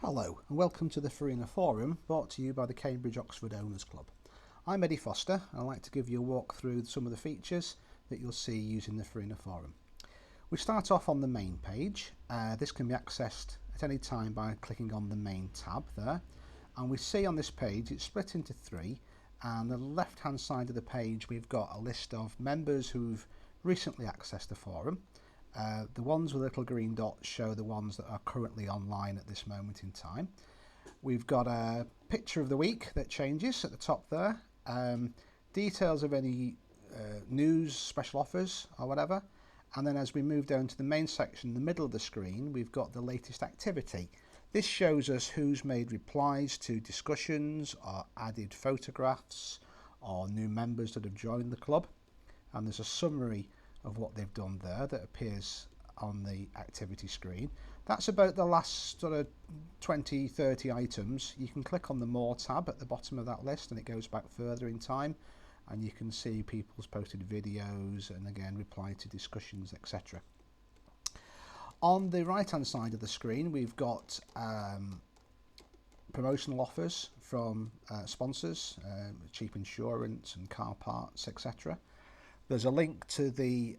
Hello and welcome to the Farina Forum, brought to you by the Cambridge Oxford Owners Club. I'm Eddie Foster and I'd like to give you a walk through some of the features that you'll see using the Farina Forum. We start off on the main page. This can be accessed at any time by clicking on the main tab there, and we see on this page it's split into three, and the left hand side of the page we've got a list of members who've recently accessed the forum. The ones with little green dots show the ones that are currently online at this moment in time. We've got a picture of the week that changes at the top there, details of any news, special offers or whatever, and then as we move down to the main section in the middle of the screen we've got the latest activity. This shows us who's made replies to discussions or added photographs or new members that have joined the club, and there's a summary of what they've done there that appears on the activity screen. That's about the last sort of 20-30 items. You can click on the More tab at the bottom of that list and it goes back further in time, and you can see people's posted videos and again reply to discussions, etc. On the right hand side of the screen we've got promotional offers from sponsors, cheap insurance and car parts, etc. There's a link to the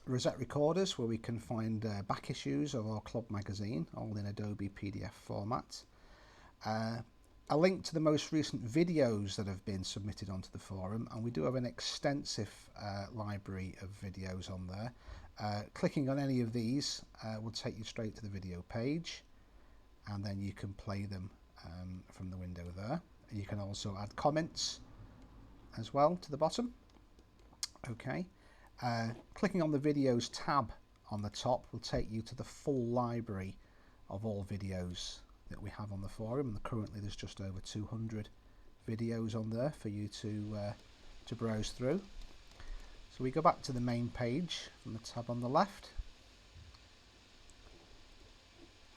Rosette Recorders where we can find back issues of our club magazine, all in Adobe PDF format. A link to the most recent videos that have been submitted onto the forum, and we do have an extensive library of videos on there. Clicking on any of these will take you straight to the video page, and then you can play them from the window there. You can also add comments as well to the bottom. Okay, clicking on the videos tab on the top will take you to the full library of all videos that we have on the forum, and currently there's just over 200 videos on there for you to browse through. So we go back to the main page from the tab on the left,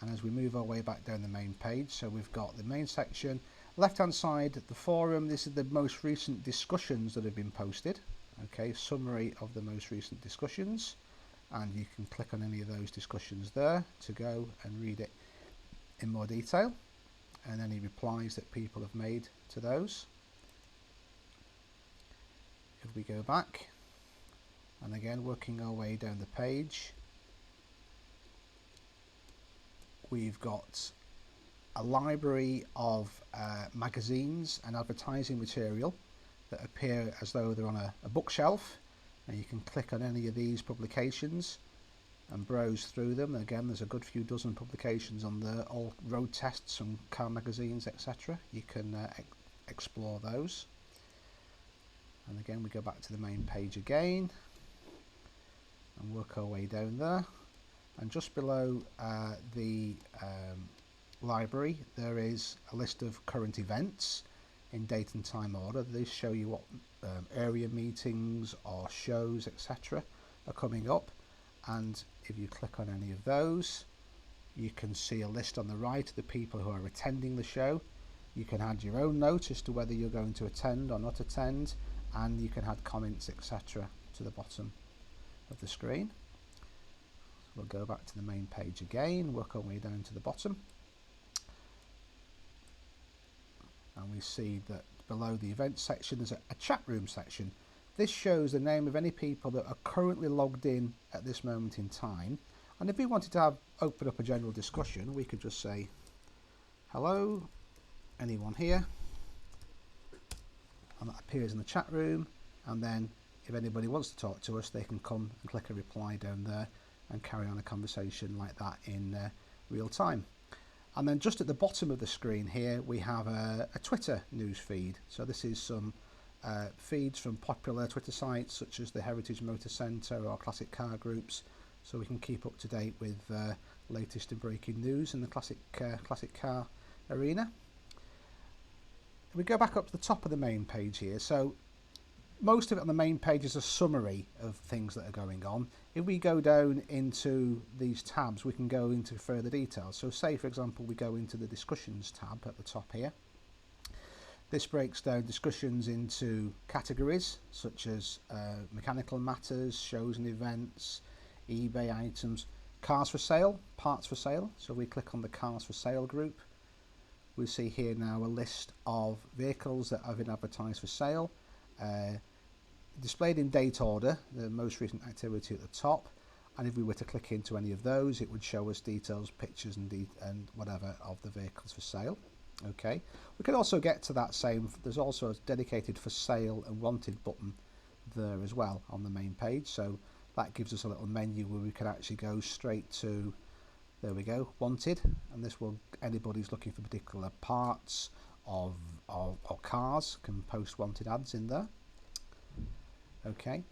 and as we move our way back down the main page, so we've got the main section, left hand side the forum. This is the most recent discussions that have been posted. Okay, summary of the most recent discussions, and you can click on any of those discussions there to go and read it in more detail, and any replies that people have made to those. If we go back and again working our way down the page, we've got a library of magazines and advertising material that appear as though they're on a bookshelf, and you can click on any of these publications and browse through them. Again, there's a good few dozen publications on there, all road tests and car magazines, etc. You can explore those. And again we go back to the main page again and work our way down there, and just below the library there is a list of current events in date and time order. These show you what area meetings or shows, etc. are coming up, and if you click on any of those you can see a list on the right of the people who are attending the show. You can add your own note as to whether you're going to attend or not attend, and you can add comments, etc. to the bottom of the screen. So we'll go back to the main page again, work our way down to the bottom, and we see that below the events section there's a chat room section. This shows the name of any people that are currently logged in at this moment in time, and if we wanted to open up a general discussion we could just say hello, anyone here, and that appears in the chat room, and then if anybody wants to talk to us they can come and click a reply down there and carry on a conversation like that in real time. And then just at the bottom of the screen here we have a Twitter news feed. So this is some feeds from popular Twitter sites such as the Heritage Motor Centre or Classic Car Groups, so we can keep up to date with latest and breaking news in the classic car arena. We go back up to the top of the main page here, so most of it on the main page is a summary of things that are going on. If we go down into these tabs we can go into further details. So say for example we go into the discussions tab at the top here. This breaks down discussions into categories such as mechanical matters, shows and events, eBay items, Cars for sale, parts for sale. So we click on the cars for sale group. We see here now a list of vehicles that have been advertised for sale, displayed in date order, the most recent activity at the top. And if we were to click into any of those, it would show us details, pictures and whatever of the vehicles for sale. Okay, we can also get to that same, there's also a dedicated for sale and wanted button there as well on the main page. So that gives us a little menu where we can actually go straight to, there we go, wanted, and this will, anybody who's looking for particular parts of cars can post wanted ads in there. Okay,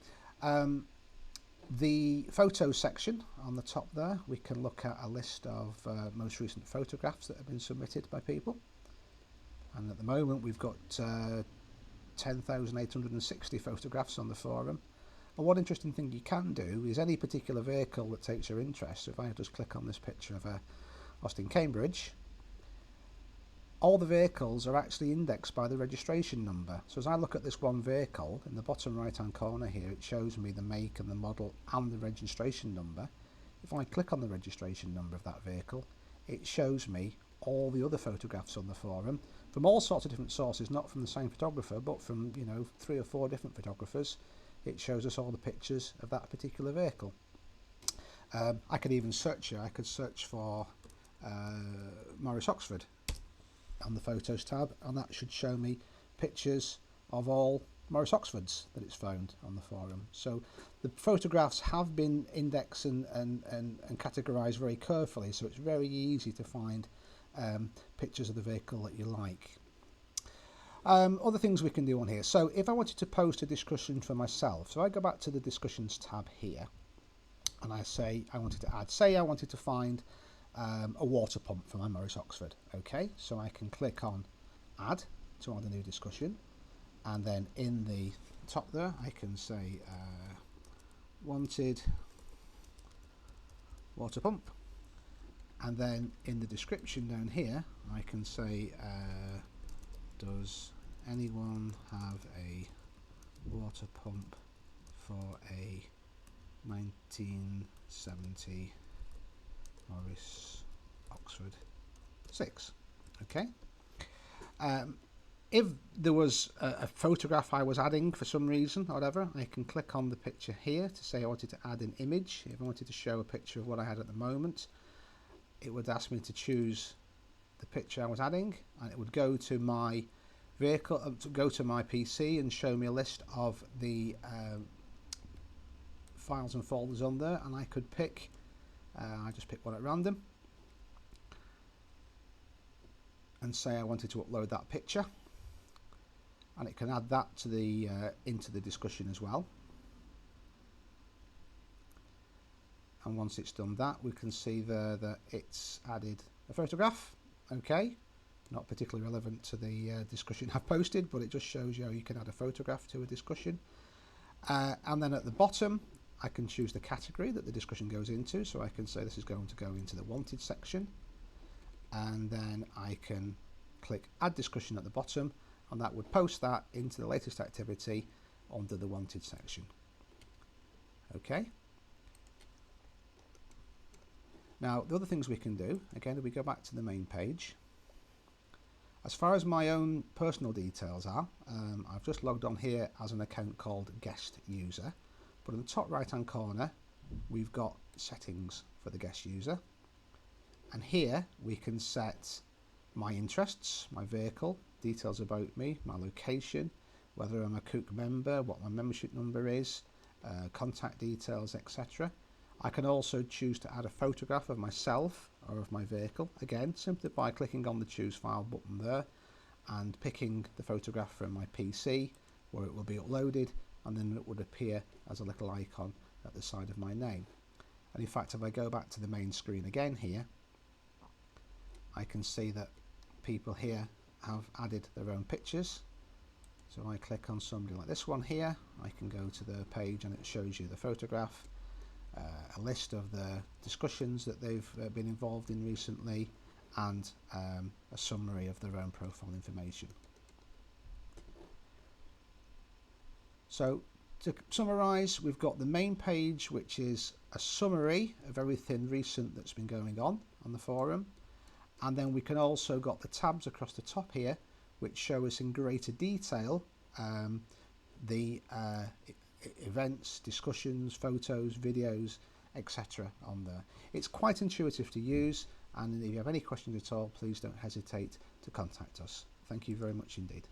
the photos section on the top there, we can look at a list of most recent photographs that have been submitted by people, and at the moment we've got 10,860 photographs on the forum. And one interesting thing you can do is any particular vehicle that takes your interest. So if I just click on this picture of a Austin Cambridge, all the vehicles are actually indexed by the registration number. So as I look at this one vehicle, in the bottom right hand corner here, it shows me the make and the model and the registration number. If I click on the registration number of that vehicle, it shows me all the other photographs on the forum from all sorts of different sources, not from the same photographer, but from, you know, 3 or 4 different photographers. It shows us all the pictures of that particular vehicle. I could even search here. I could search for Morris Oxford on the photos tab, and that should show me pictures of all Morris Oxfords that it's found on the forum. So the photographs have been indexed and categorized very carefully, so it's very easy to find pictures of the vehicle that you like. Other things we can do on here. So if I wanted to post a discussion for myself, so I go back to the discussions tab here, and I say I wanted to add, say I wanted to find a water pump for my Morris Oxford. Okay, so I can click on add to add a new discussion, and then in the top there I can say wanted water pump, and then in the description down here I can say does anyone have a water pump for a 1970 Morris Oxford 6? Okay. If there was a photograph I was adding for some reason or whatever, I can click on the picture here to say I wanted to add an image. If I wanted to show a picture of what I had at the moment, it would ask me to choose the picture I was adding, and it would go to my vehicle, go to my PC and show me a list of the files and folders on there, and I could pick, I just pick one at random and say I wanted to upload that picture, and it can add that to the into the discussion as well. And once it's done that, we can see there that it's added a photograph. Okay, not particularly relevant to the discussion I've posted, but it just shows you how you can add a photograph to a discussion. And then at the bottom I can choose the category that the discussion goes into, so I can say this is going to go into the wanted section, and then I can click add discussion at the bottom, and that would post that into the latest activity under the wanted section. Okay. Now the other things we can do, again, if we go back to the main page, as far as my own personal details are, I've just logged on here as an account called guest user, but in the top right hand corner we've got settings for the guest user, and here we can set my interests, my vehicle, details about me, my location, whether I'm a Cook member, what my membership number is, contact details, etc. I can also choose to add a photograph of myself or of my vehicle, again simply by clicking on the choose file button there and picking the photograph from my PC where it will be uploaded, and then it would appear as a little icon at the side of my name. And in fact, if I go back to the main screen again here, I can see that people here have added their own pictures. So I click on somebody like this one here, I can go to the page and it shows you the photograph, a list of the discussions that they've been involved in recently, and a summary of their own profile information. So To summarise, we've got the main page, which is a summary of everything recent that's been going on the forum, and then we can also got the tabs across the top here which show us in greater detail the events, discussions, photos, videos, etc. on there. It's quite intuitive to use, and if you have any questions at all, please don't hesitate to contact us. Thank you very much indeed.